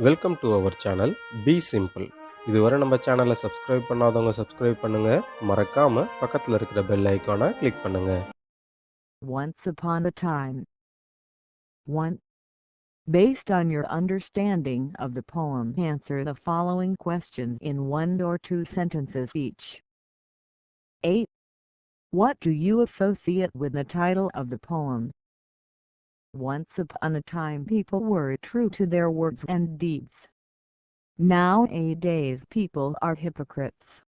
Welcome to our channel be simple. இதுவரை நம்ம சேனலை சப்ஸ்கிரைப் பண்ணாதவங்க சப்ஸ்கிரைப் பண்ணுங்க. மறக்காம பக்கத்தில் இருக்கிற பெல் ஐக்கானை கிளிக் பண்ணுங்க. Once upon a time. 1. Based on your understanding of the poem, answer the following questions in 1 or 2 sentences each. 8. What do you associate with the title of the poem? Once upon a time people were true to their words and deeds. Nowadays people are hypocrites.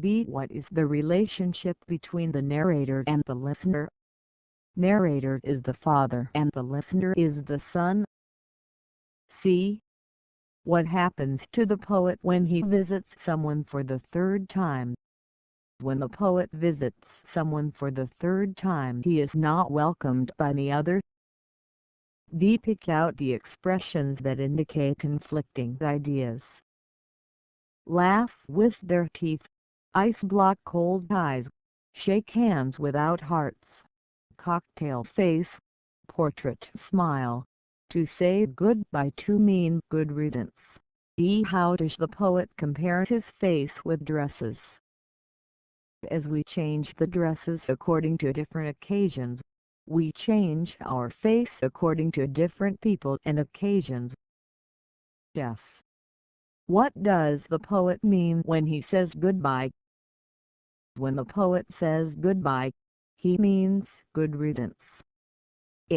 B. What is the relationship between the narrator and the listener? Narrator is the father and the listener is the son. C. What happens to the poet when he visits someone for the third time? When the poet visits someone for the third time, he is not welcomed by the others. D. Pick out the expressions that indicate conflicting ideas. Laugh with their teeth, ice block cold eyes, shake hands without hearts, cocktail face, portrait smile, to say goodbye to mean good riddance. D. How does the poet compare his face with dresses? As we change the dresses according to different occasions, we change our face according to different people and occasions. F. What does the poet mean when he says goodbye? When the poet says goodbye, he means good riddance.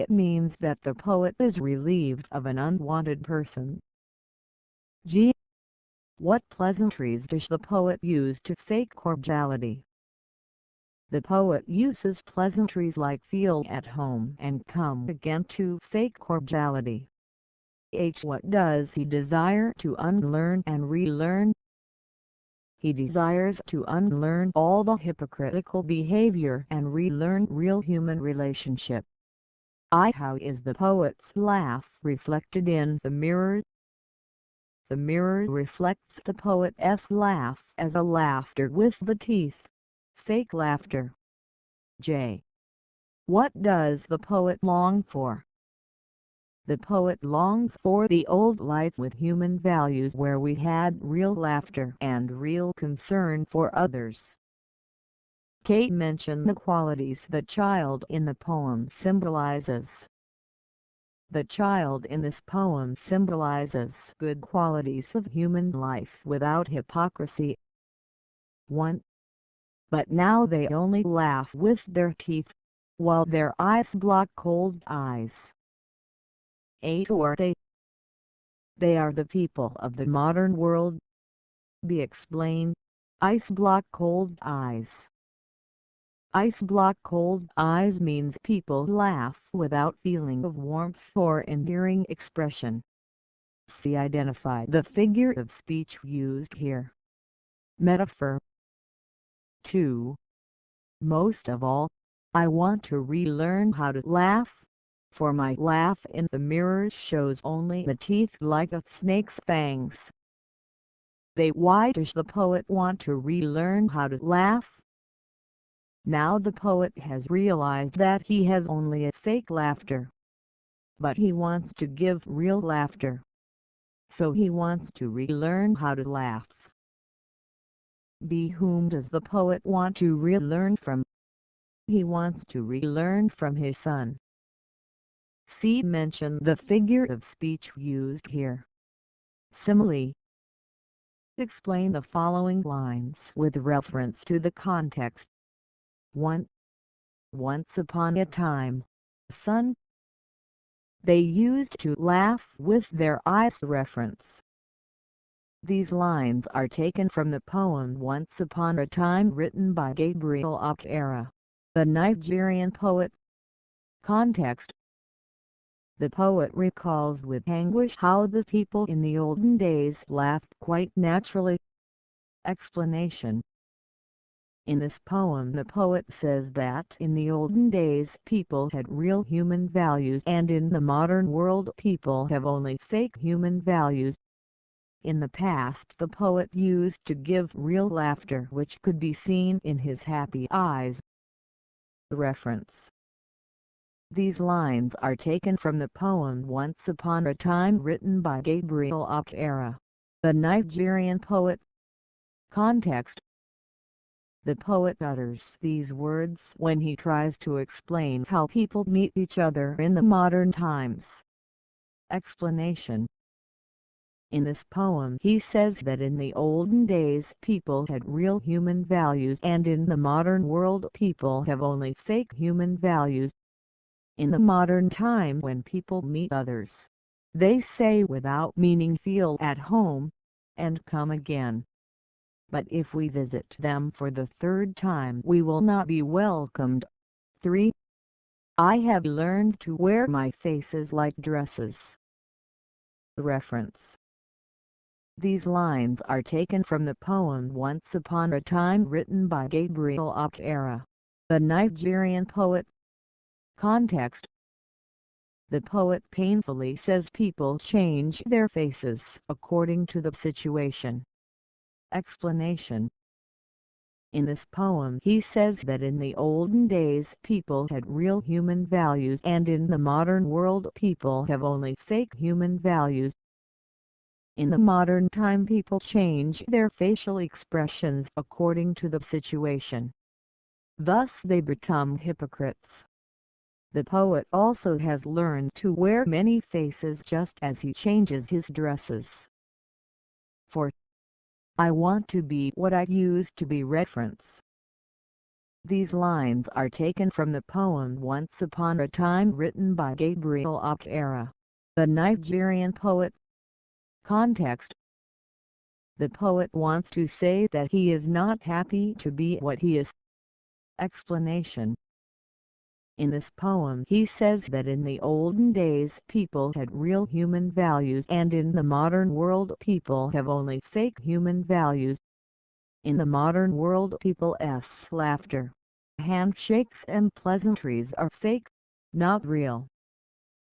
It means that the poet is relieved of an unwanted person. G. What pleasantries does the poet use to fake cordiality? The poet uses pleasantries like feel at home and come again to fake cordiality. H. What does he desire to unlearn and relearn? He desires to unlearn all the hypocritical behavior and relearn real human relationship. I. How is the poet's laugh reflected in the mirror? The mirror reflects the poet's laugh as a laughter with the teeth, fake laughter. J. What does the poet long for? The poet longs for the old life with human values where we had real laughter and real concern for others. K. Mention the qualities the child in the poem symbolizes. The child in this poem symbolizes good qualities of human life without hypocrisy. 1. But now they only laugh with their teeth, while their eyes block cold eyes. 8. Who are they? They are the people of the modern world. B. Explain. Ice block cold eyes. Ice block cold eyes means people laugh without feeling of warmth or endearing expression. C. Identify the figure of speech used here. Metaphor. 2. Most of all, I want to relearn how to laugh, for my laugh in the mirror shows only the teeth like a snake's fangs. They. Why does the poet want to relearn how to laugh? Now the poet has realized that he has only a fake laughter. But he wants to give real laughter. So he wants to relearn how to laugh. B. Whom does the poet want to relearn from? He wants to relearn from his son. C. Mention the figure of speech used here. Simile. Explain the following lines with reference to the context. 1. Once upon a time, son. They used to laugh with their eyes. Reference. These lines are taken from the poem Once Upon a Time written by Gabriel Okera, the Nigerian poet. Context. The poet recalls with anguish how the people in the olden days laughed quite naturally. Explanation. In this poem the poet says that in the olden days people had real human values and in the modern world people have only fake human values. In the past the poet used to give real laughter which could be seen in his happy eyes. Reference. These lines are taken from the poem Once Upon a Time written by Gabriel Okera, the Nigerian poet. Context: the poet utters these words when he tries to explain how people meet each other in the modern times. Explanation: in this poem he says that in the olden days people had real human values and in the modern world people have only fake human values. In the modern time when people meet others, they say without meaning feel at home, and come again. But if we visit them for the third time we will not be welcomed. 3. I have learned to wear my faces like dresses. Reference: these lines are taken from the poem Once Upon a Time written by Gabriel Okera, the Nigerian poet. Context: the poet painfully says people change their faces according to the situation. Explanation: in this poem he says that in the olden days people had real human values and in the modern world people have only fake human values. In the modern time people change their facial expressions according to the situation. Thus they become hypocrites. The poet also has learned to wear many faces just as he changes his dresses. 4. I want to be what I used to be. Reference: these lines are taken from the poem Once Upon a Time written by Gabriel Okera, the Nigerian poet. Context: the poet wants to say that he is not happy to be what he is. Explanation: in this poem he says that in the olden days people had real human values and in the modern world people have only fake human values. In the modern world people's laughter, handshakes and pleasantries are fake, not real.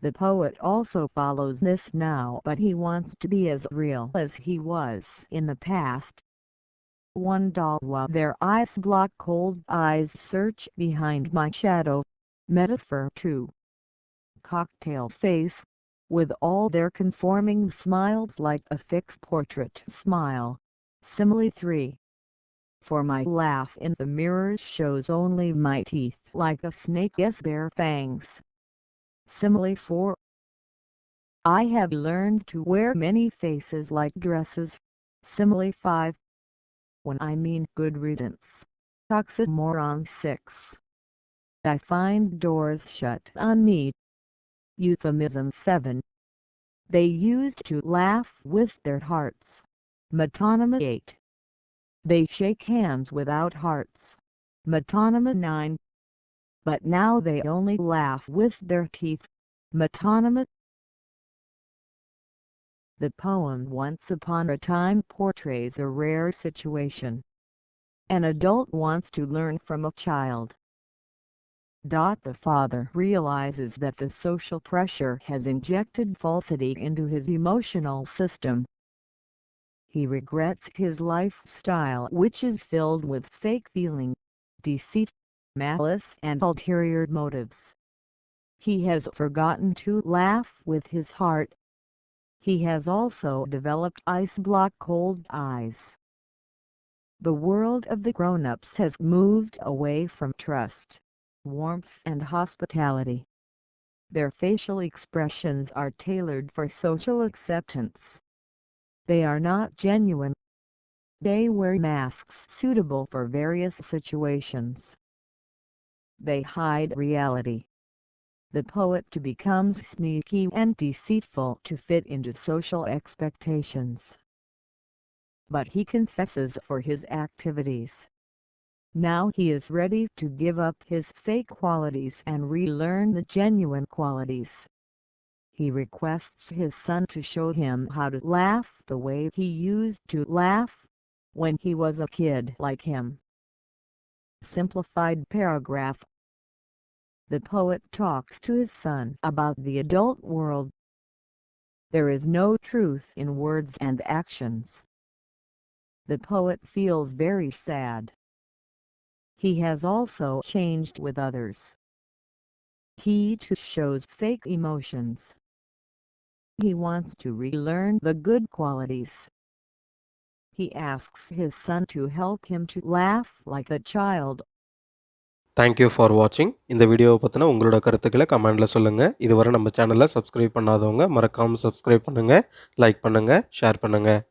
The poet also follows this now, but he wants to be as real as he was in the past. 1. While their eyes block cold eyes search behind my shadow. Metaphor 2. Cocktail face, with all their conforming smiles like a fixed portrait smile. Simile 3. For my laugh in the mirror shows only my teeth like a snake's bare fangs. Simile 4. I have learned to wear many faces like dresses. Simile 5. When I mean good riddance. Oxymoron 6. I find doors shut on me. Euphemism 7. They used to laugh with their hearts. Metonymy 8. They shake hands without hearts. Metonymy 9. But now they only laugh with their teeth. Metonymy. The poem Once Upon a Time portrays a rare situation. An adult wants to learn from a child. The father realizes that the social pressure has injected falsity into his emotional system. He regrets his lifestyle, which is filled with fake feeling, deceit, malice and ulterior motives. He has forgotten to laugh with his heart. He has also developed ice-block cold eyes. The world of the grown-ups has moved away from trust, warmth and hospitality. Their facial expressions are tailored for social acceptance. They are not genuine. They wear masks suitable for various situations. They hide reality. The poet becomes sneaky and deceitful to fit into social expectations. But he confesses for his activities. Now he is ready to give up his fake qualities and relearn the genuine qualities. He requests his son to show him how to laugh the way he used to laugh when he was a kid like him. Simplified paragraph. The poet talks to his son about the adult world. There is no truth in words and actions. The poet feels very sad. He has also changed with others. He too shows fake emotions. He wants to relearn the good qualities. He asks his son to help him to laugh like a child. Thank you for வாட்சிங். இந்த வீடியோவை பற்றின உங்களோட கருத்துக்களை கமெண்டில் சொல்லுங்கள். இதுவரை நம்ம சேனலை சப்ஸ்கிரைப் பண்ணாதவங்க மறக்காமல் சப்ஸ்கிரைப் பண்ணுங்கள், லைக் பண்ணுங்கள், ஷேர் பண்ணுங்கள்.